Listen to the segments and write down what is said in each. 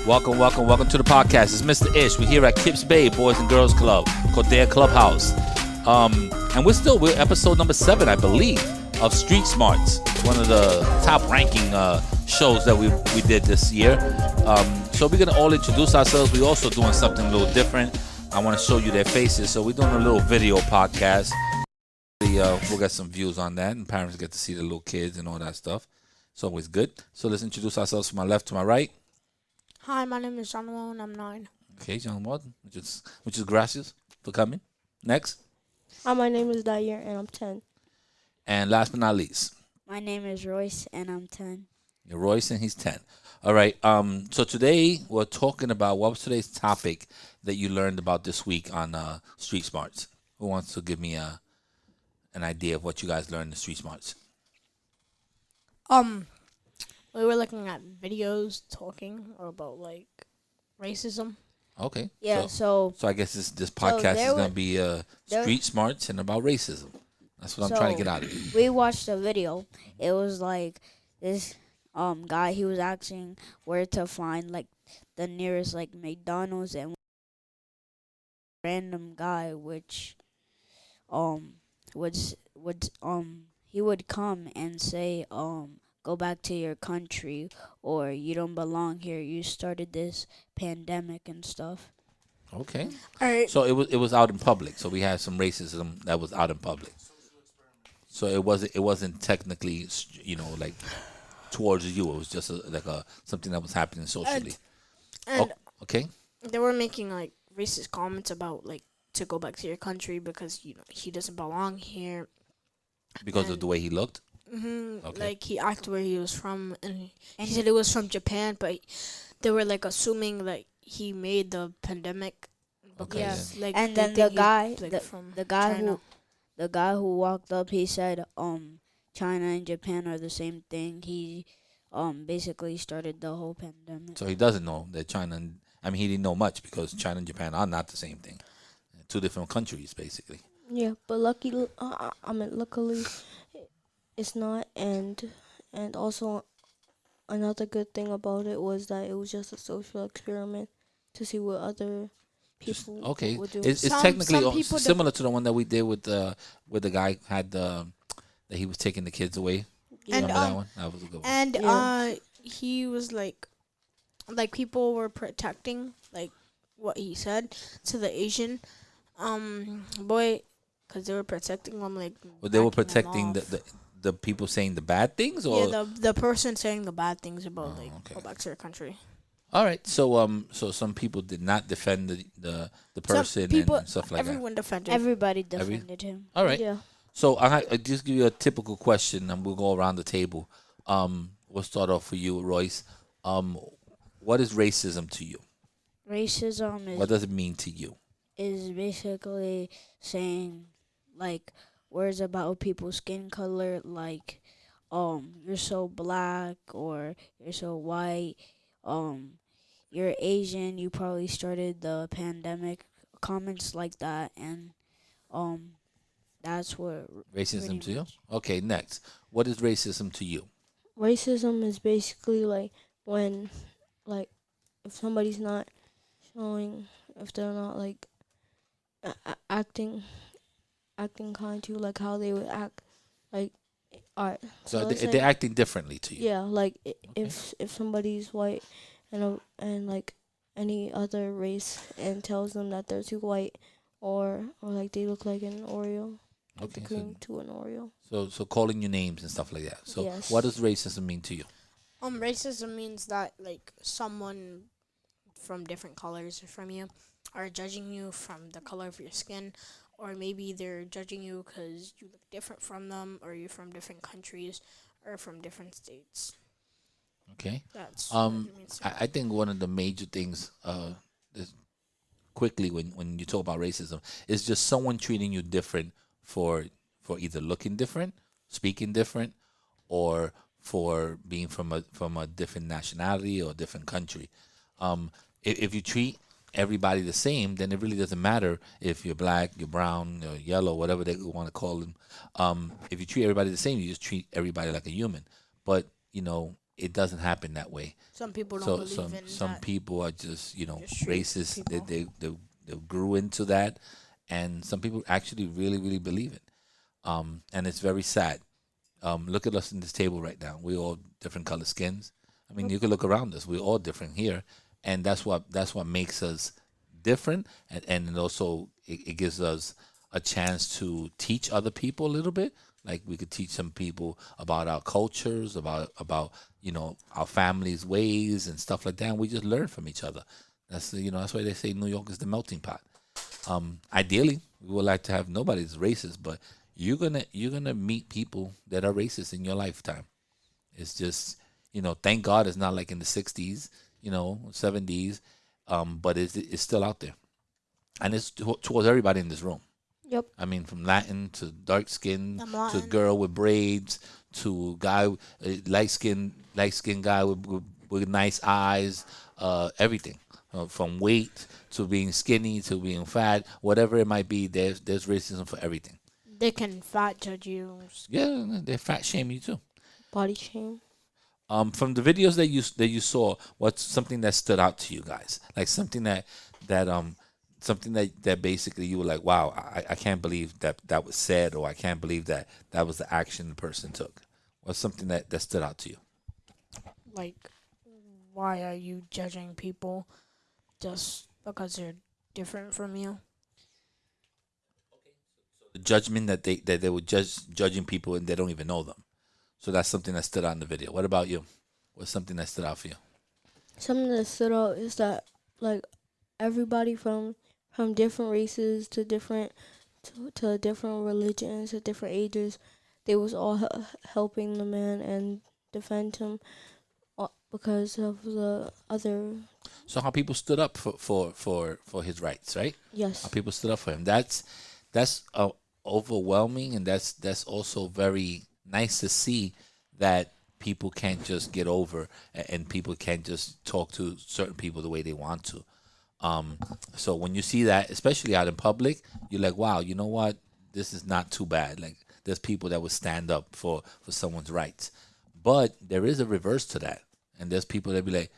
Welcome to the podcast. It's Mr. Ish. We're here at Kips Bay Boys and Girls Club, Cotea Clubhouse. And we're episode number 7, I believe, of Street Smarts, one of the top ranking shows that we did this year. So we're gonna all introduce ourselves. We're also doing something a little different. I want to show you their faces. So we're doing a little video podcast. We'll get some views on that, and parents get to see the little kids and all that stuff. It's always good. So let's introduce ourselves from my left to my right. Hi, my name is John Wall, and I'm 9. Okay, John Walton, which is gracias for coming. Next. Hi, my name is Dyer, and I'm 10. And last but not least. My name is Royce, and I'm 10. You're Royce, and he's 10. All right. So today we're talking about what was today's topic that you learned about this week on Street Smarts. Who wants to give me an idea of what you guys learned in Street Smarts? We were looking at videos talking about like racism. Okay. Yeah, So I guess this podcast is going to be there- Street Smarts and about racism. That's what I'm trying to get out of it. we watched a video. It was like this guy, he was asking where to find like the nearest like McDonald's, and random guy which he would come and say go back to your country, or you don't belong here, you started this pandemic and stuff. Okay. All right. So it was out in public. So we had some racism that was out in public. So it wasn't technically, like towards you. It was just something that was happening socially. And Okay. they were making like racist comments about like to go back to your country because he doesn't belong here. Because of the way he looked. Okay. Like he asked where he was from, and he said it was from Japan, but they were like assuming like he made the pandemic. Okay. Because, like, And they then think the guy, he's, like, from the guy China. the guy who walked up, he said China and Japan are the same thing. He basically started the whole pandemic. So he doesn't know that China. He didn't know much because China and Japan are not the same thing. Two different countries, basically. Yeah, but luckily, it's not. And also, another good thing about it was that it was just a social experiment to see what other people Okay. would do. It's Some technically people similar to the one that we did with the guy had that he was taking the kids away. And, Remember that one? That was a good one. And Yeah. he was like people were protecting like what he said to the Asian boy, because they were protecting him like. But they were backing him protecting off. the people saying the bad things, or the person saying the bad things about Oh, okay. go back to your country. all right. So some people did not defend the person and stuff like that. Everyone defended. Everybody defended him. All right. Yeah. So I just give you a typical question, and we'll go around the table. We'll start off for you, Royce. What is racism to you? Racism What does it mean to you? is basically saying like words about people's skin color, like you're so black, or you're so white, you're Asian, you probably started the pandemic, comments like that. And that's what Racism pretty to you? much. Okay, next. What is racism to you? Racism is basically like when, like, if somebody's not showing, if they're not like acting kind to you, like how they would act, like, art. So let's say- they're acting differently to you. Yeah, like if somebody's white and like any other race and tells them that they're too white, or like they look like an Oreo, like Okay. the cream to an Oreo. So calling you names and stuff like that. So Yes. what does racism mean to you? Racism means that like someone from different colors from you are judging you from the color of your skin, or maybe they're judging you because you look different from them, or you're from different countries, or from different states. Okay. That's what it means. I think one of the major things is quickly when you talk about racism is just someone treating you different for either looking different, speaking different, or for being from a different nationality or different country. If you treat everybody the same, then it really doesn't matter if you're black, you're brown, or yellow, whatever they want to call them. If you treat everybody the same, you just treat everybody like a human. But it doesn't happen that way. Some people don't So believe in some that. people are just Just treat racist. people. They grew into that, and some people actually really believe it. And it's very sad. Look at us in this table right now. We all different color skins. I mean, Yep. you could look around us. We're all different here, and that's what makes us different. And it also it gives us a chance to teach other people a little bit. Like we could teach some people about our cultures, about our families' ways and stuff like that. And we just learn from each other. That's why they say New York is the melting pot. Ideally, we would like to have nobody's racist, but you're gonna meet people that are racist in your lifetime. It's just thank God it's not like in the '60s, 70s, but it's still out there, and it's towards everybody in this room. Yep. I mean, from Latin to dark skin I'm to Latin. girl with braids to guy light skin guy with nice eyes, everything. From weight to being skinny to being fat, whatever it might be, there's racism for everything. They can fat judge you. Yeah, they fat shame you too. Body shame. From the videos that you saw, what's something that stood out to you guys? Like something that basically you were like, wow, I can't believe that was said, or I can't believe that was the action the person took. What's something that stood out to you? Like, why are you judging people just because they're different from you? The judgment that they were judging people and they don't even know them. So that's something that stood out in the video. What about you? What's something that stood out for you? Something that stood out is that like everybody from different races to different religions to different ages, they was all helping the man and defend him because of the other. So how people stood up for his rights, right? How Yes. people stood up for him. That's overwhelming, and that's also very nice to see that people can't just get over, and people can't just talk to certain people the way they want to. Um, so when you see that, especially out in public, you're like, wow, you know what? This is not too bad. Like there's people that would stand up for someone's rights. But there is a reverse to that. And there's people that be like,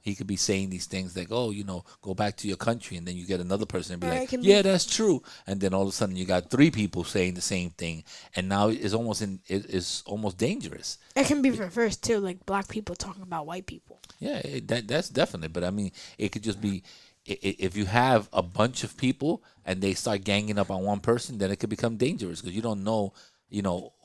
he could be saying these things like, oh, go back to your country. And then you get another person and be Or it like, can yeah, be that's true. And then all of a sudden you got three people saying the same thing. And now it's almost dangerous. it can be reversed too, like black people talking about white people. Yeah, that's definitely. But I mean, it could just be if you have a bunch of people and they start ganging up on one person, then it could become dangerous because you don't know,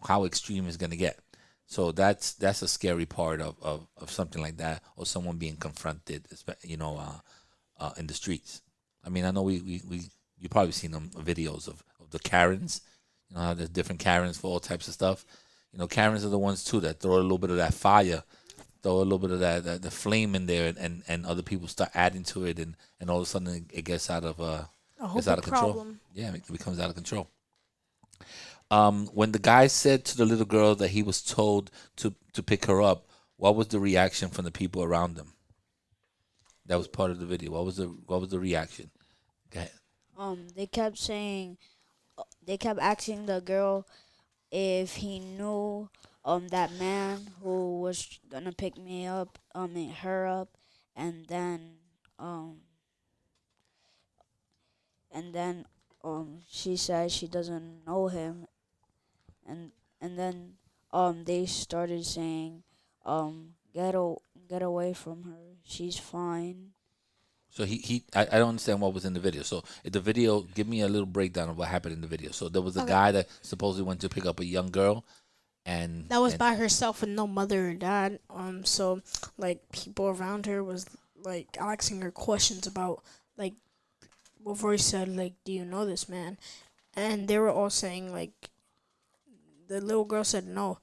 how extreme it's gonna get. So that's a scary part of something like that, or someone being confronted, in the streets. I mean, I know we you probably seen them videos of the Karens. How there's different Karens for all types of stuff. Karens are the ones too that throw a little bit of that fire, throw a little bit of that the flame in there, and other people start adding to it, and all of a sudden it gets out of A whole gets out big of control. problem. Yeah, it becomes out of control. When the guy said to the little girl that he was told to pick her up, what was the reaction from the people around them? That was part of the video. What was the reaction? Go ahead. They kept saying, they kept asking the girl if he knew that man who was gonna pick me up, her up, and then um and then she said she doesn't know him, and and then they started saying get away from her, she's fine. So I don't understand what was in the video. So in the video, give me a little breakdown of what happened in the video. So there was a Okay. guy that supposedly went to pick up a young girl, and That was and by herself with no mother or dad. So like people around her was like asking her questions about like what Roy said, like, do you know this man? And they were all saying like the little girl said no,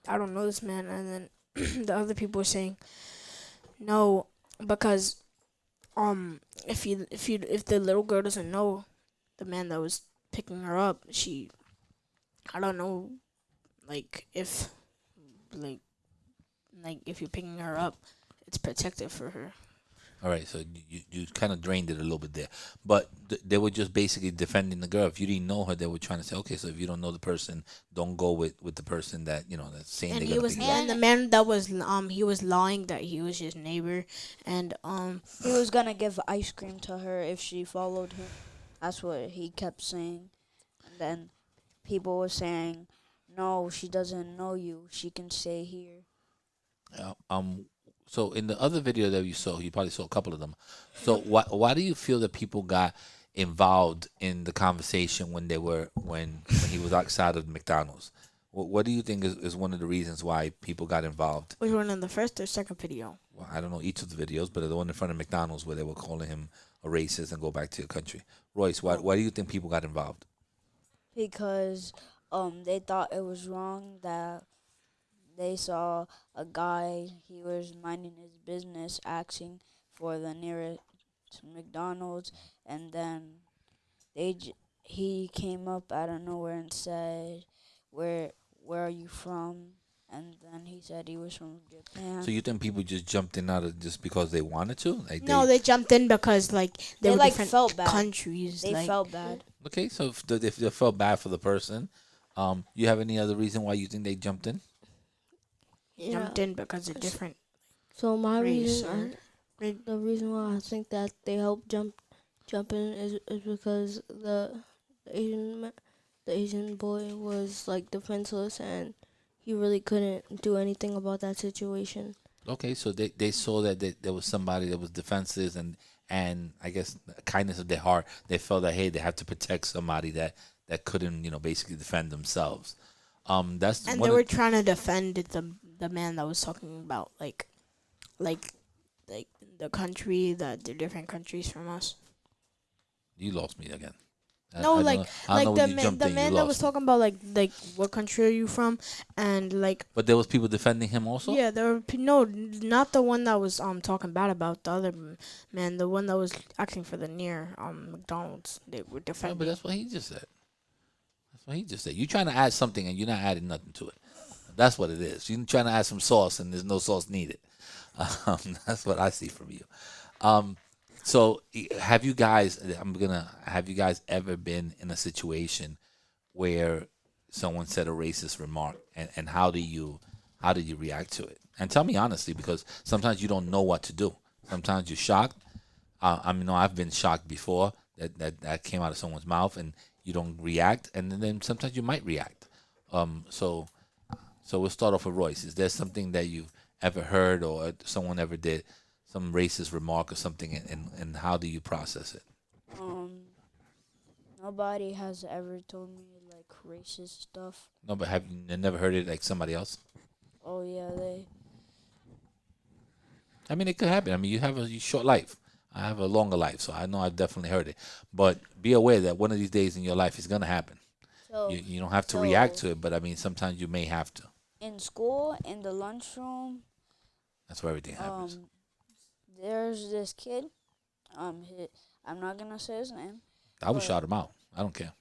I don't know this man, and then the other people were saying no because if the little girl doesn't know the man that was picking her up, I don't know, like if like if you're picking her up, it's protective for her. All right, so you kind of drained it a little bit there, but they were just basically defending the girl. If you didn't know her, they were trying to say, okay, so if you don't know the person, don't go with the person that that's saying And they're he gonna was, pick you up. and the man that was, he was lying that he was his neighbor, and He was gonna give ice cream to her if she followed him. That's what he kept saying. And then people were saying, "No, she doesn't know you. She can stay here." Uh, um, so in the other video that you saw, you probably saw a couple of them. So why do you feel that people got involved in the conversation when when he was outside of McDonald's? What do you think is one of the reasons why people got involved? which one in the first or second video? Well, I don't know each of the videos, but the one in front of McDonald's where they were calling him a racist and go back to your country. Royce, why do you think people got involved? Because they thought it was wrong that they saw a guy, he was minding his business, asking for the nearest McDonald's, and then he came up out of nowhere and said, "Where are you from?" And then he said he was from Japan. So you think people just jumped in out of just because they wanted to? Like No, they jumped in because like they They, were like, different felt bad. countries. They like, felt bad. Okay, so if they felt bad for the person, you have any other reason why you think they jumped in? jumped in because they're different. So my race reason, the reason why I think that they help jump in is because the Asian boy was like defenseless and he really couldn't do anything about that situation. Okay, so they saw that there was somebody that was defenseless and I guess kindness of their heart, they felt that hey, they have to protect somebody that couldn't basically defend themselves. That's And one they of- were trying to defend the man that was talking about like the country, that they're different countries from us. you lost me again. No, I like don't know- I don't know the when you man jumped the in, you man that was lost me. talking about like what country are you from, and like But there was people defending him also. yeah, there were no, not the one that was talking bad about the other man, the one that was asking for the near McDonald's. They were Yeah, defending. but that's what he just said. That's what he just said. You're trying to add something and you're not adding nothing to it. That's what it is. You're trying to add some sauce and there's no sauce needed. That's what I see from you. So have you guys? Have you guys ever been in a situation where someone said a racist remark and how do you react to it? And tell me honestly, because sometimes you don't know what to do. Sometimes you're shocked. No, I've been shocked before that came out of someone's mouth and you don't react, and then sometimes you might react. So we'll start off with Royce. Is there something that you've ever heard or someone ever did some racist remark or something, and how do you process it? Um, Nobody has ever told me like racist stuff. No, but have you never heard it like somebody else? Oh yeah, they. I mean, it could happen. I mean, you have a short life. I have a longer life, so I know I've definitely heard it. But be aware that one of these days in your life it's gonna happen. So You don't have to react so- to it, but I mean, sometimes you may have to. in school, in the lunchroom, That's where everything happens. there's this kid. I'm not gonna say his name, I would but- shout him out. I don't care.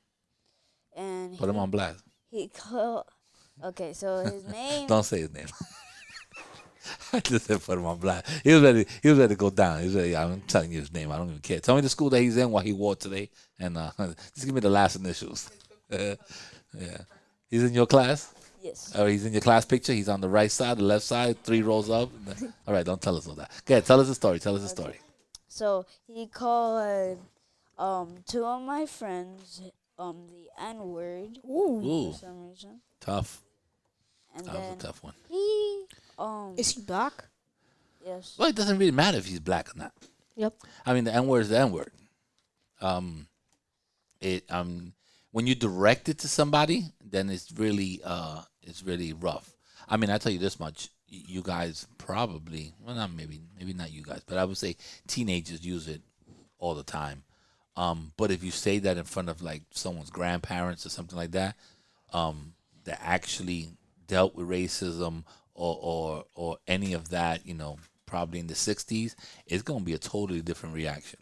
and Put him on blast. he called. Okay, so his name. Don't say his name. I just said put him on blast. He was ready. He was ready to go down. He was ready. I'm telling you his name. I don't even care. Tell me the school that he's in, what he wore today, and just give me the last initials. Yeah, he's in your class. Yes. Or he's in your class picture. He's on the right side, the left side, 3 rows up. All right, don't tell us all that. Go ahead, tell us the story. Tell us the story. So he called two of my friends the N word Ooh, for some reason, tough. and That was then a tough one. he Is he black? yes. Well, it doesn't really matter if he's black or not. Yep. I mean, the N word is the N word. When you direct it to somebody, then it's really rough. I mean, I tell you this much: you guys probably, well, not maybe not you guys, but I would say teenagers use it all the time. But if you say that in front of like someone's grandparents or something like that, that actually dealt with racism or any of that, probably in the '60s, it's gonna be a totally different reaction.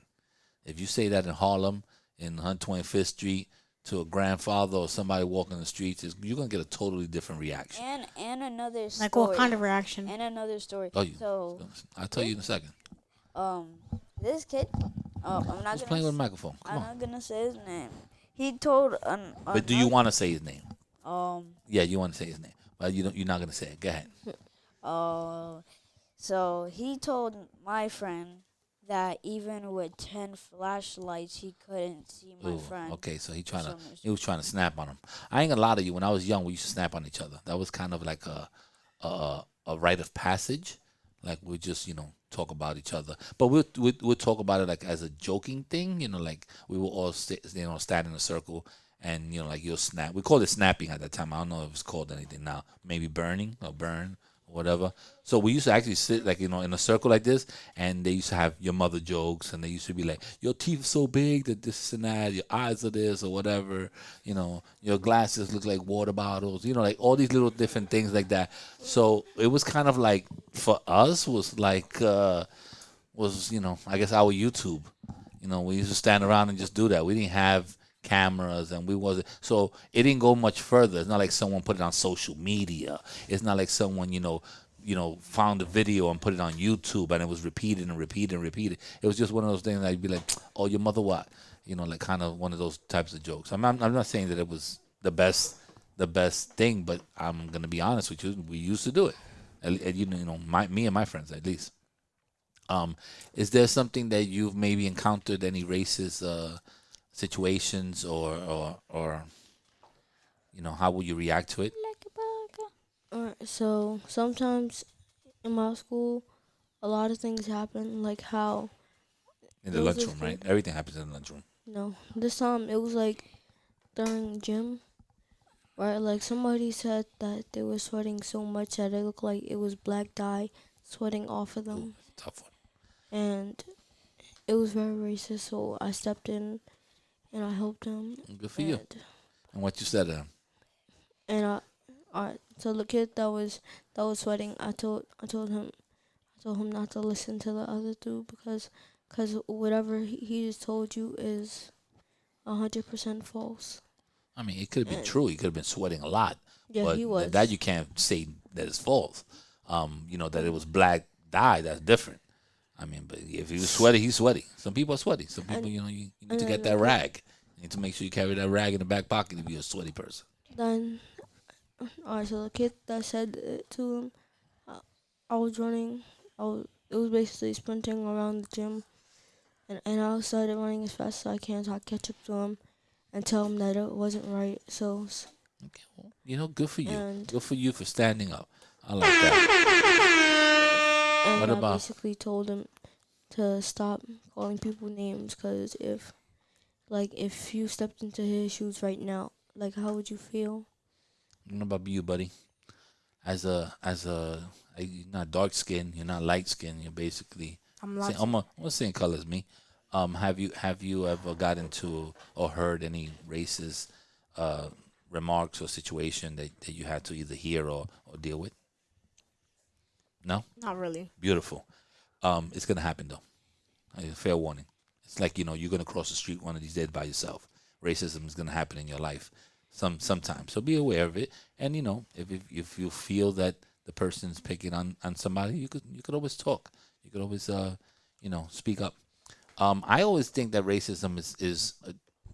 If you say that in Harlem, in 125th Street, to a grandfather or somebody walking the streets, you're gonna get a totally different reaction. And another story. Like what kind of reaction? And another story. Oh, So I'll tell you in a second. um, this kid, Who's playing with a microphone? Come I'm on. not gonna say his name. He told But do you want to say his name? um, Yeah, you want to say his name, but you don't. You're not gonna say it. Go ahead. uh, so he told my friend that even with 10 flashlights, he couldn't see my Ooh, friend okay. So for some he reason. was trying to snap on him. I ain't gonna lie to you. When I was young, we used to snap on each other. That was kind of like a rite of passage. Like we just talk about each other, but we'll talk about it like as a joking thing. Like we will all stand in a circle, and like you'll snap. We called it snapping at that time. I don't know if it's called anything now. Maybe burning or burn or whatever. So we used to actually sit like in a circle like this, and they used to have your mother jokes, and they used to be like, your teeth are so big that this and that, your eyes are this or whatever, your glasses look like water bottles, like all these little different things like that. So it was kind of like for us was like I guess our YouTube. We used to stand around and just do that. We didn't have cameras and we wasn't so it didn't go much further. It's not like someone put it on social media. It's not like someone, found a video and put it on YouTube and it was repeated and repeated and repeated. It was just one of those things that you'd be like, oh, your mother what? Like kind of one of those types of jokes. I'm not saying that it was the best thing, but I'm gonna be honest with you. We used to do it. Me and my friends at least. Is there something that you've maybe encountered any racist situations or how will you react to it Alright, so sometimes in my school, a lot of things happen. Like how in the there was this lunchroom, right? Everything happens in the lunchroom. no, this time it was like during gym, right? Like somebody said that they were sweating so much that it looked like it was black dye sweating off of Ooh, them, tough one. and it was very racist. So I stepped in and I helped him, Good for you. and And what you said, and so the kid that was sweating, I told him not to listen to the other dude because whatever he just told you is 100% false. I mean, it could have been And true. He could have been sweating a lot, yeah, but he that was. you can't say that it's false. That it was black dye. That's different. I mean, but if he was sweaty, he's sweaty. Some people are sweaty. Some people, And you need and to then get the that kid, rag. You need to make sure you carry that rag in the back pocket if you're a sweaty person. then alright, so the kid that said it to him, I, I was running. It was basically sprinting around the gym, and I started running as fast as I can, so I catch up to him and tell him that it wasn't right. Okay, well, good for you. And Good for you for standing up. I like that. What and I about basically told him to stop calling people names, because if you stepped into his shoes right now, like how would you feel? what about you, buddy? You're not dark skin, you're not light skin. You're basically I'm same, logic. almost same color as me. Have you ever got into or heard any racist uh, remarks or situation that you had to either hear or deal with? No, Not really. beautiful. It's gonna happen though. Fair warning. It's like you're gonna cross the street one of these days by yourself. Racism is gonna happen in your life sometime. So be aware of it. And if you feel that the person's picking on somebody, you could always talk. You could always speak up. I always think that racism is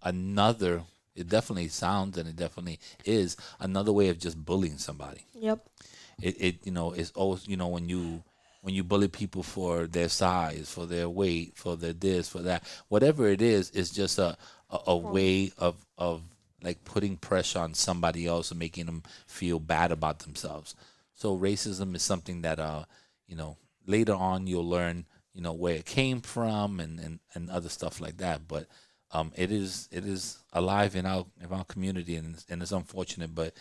another. It definitely sounds and it definitely is another way of just bullying somebody. Yep. It is always when you bully people for their size, for their weight, for their this, for that, whatever it is, it's just a way of like putting pressure on somebody else and making them feel bad about themselves. So racism is something that later on you'll learn where it came from and other stuff like that. But it is alive in our community, and it's unfortunate, but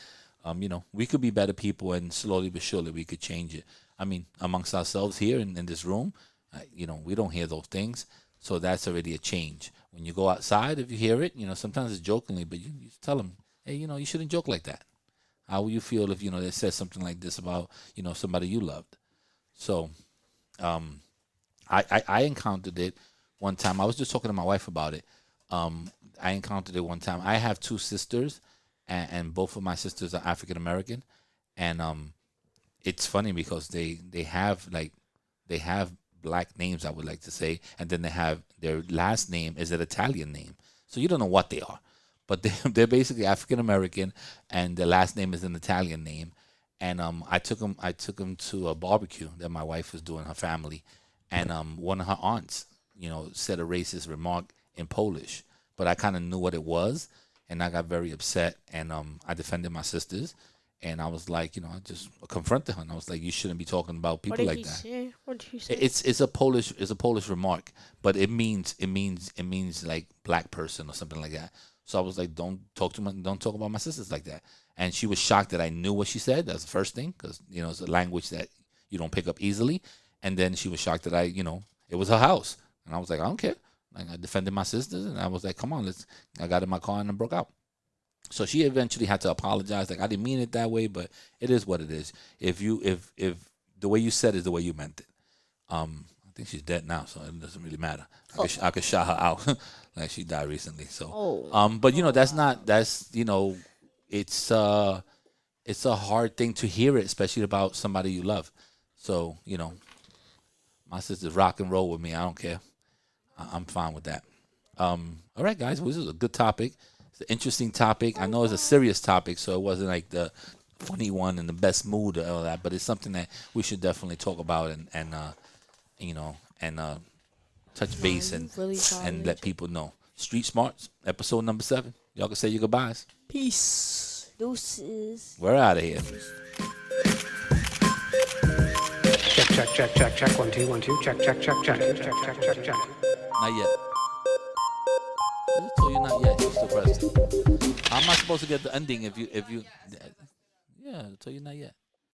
we could be better people, and slowly but surely we could change it. I mean, amongst ourselves here in this room, we don't hear those things, so that's already a change. When you go outside, if you hear it, sometimes it's jokingly, but you tell them, hey, you shouldn't joke like that. How will you feel if they said something like this about somebody you loved? So, um, I encountered it one time. I was just talking to my wife about it. I encountered it one time. I have two sisters, and both of my sisters are African American, and it's funny because they have black names, I would like to say, and then they have their last name is an Italian name. So you don't know what they are, but they're basically African American, and their last name is an Italian name. And I took them to a barbecue that my wife was doing, her family, and one of her aunts, said a racist remark in Polish, but I kind of knew what it was, and I got very upset, and I defended my sisters, and I was like, I just confronted her, and I was like, you shouldn't be talking about What people did like he that. say? What did he say? It's a Polish remark, but it means like black person or something like that. So I was like, don't talk about my sisters like that. And she was shocked that I knew what she said. That's the first thing, because it's a language that you don't pick up easily. And then she was shocked that it was her house, and I was like, I don't care. Like, I defended my sisters, and I was like, come on, let's. I got in my car and I broke out. So she eventually had to apologize. Like, I didn't mean it that way, but it is what it is. If the way you said it is the way you meant it. I think she's dead now, so it doesn't really matter. I could shout her out, like she died recently. So, but it's a hard thing to hear it, especially about somebody you love. So, my sister's rock and roll with me. I don't care. I'm fine with that. All right, guys. Well, this is a good topic. It's an interesting topic. I know it's a serious topic, so it wasn't like the funny one and the best mood or all that, but it's something that we should definitely talk about and touch base and let people know. Street Smarts, episode number 7. Y'all can say your goodbyes. Peace. Deuces. We're out of here. Check. 1 2 1 2. Check. Not yet. I just told you not yet. You're still pressing. How am I supposed to get the ending if you? Yeah, I told you not yet.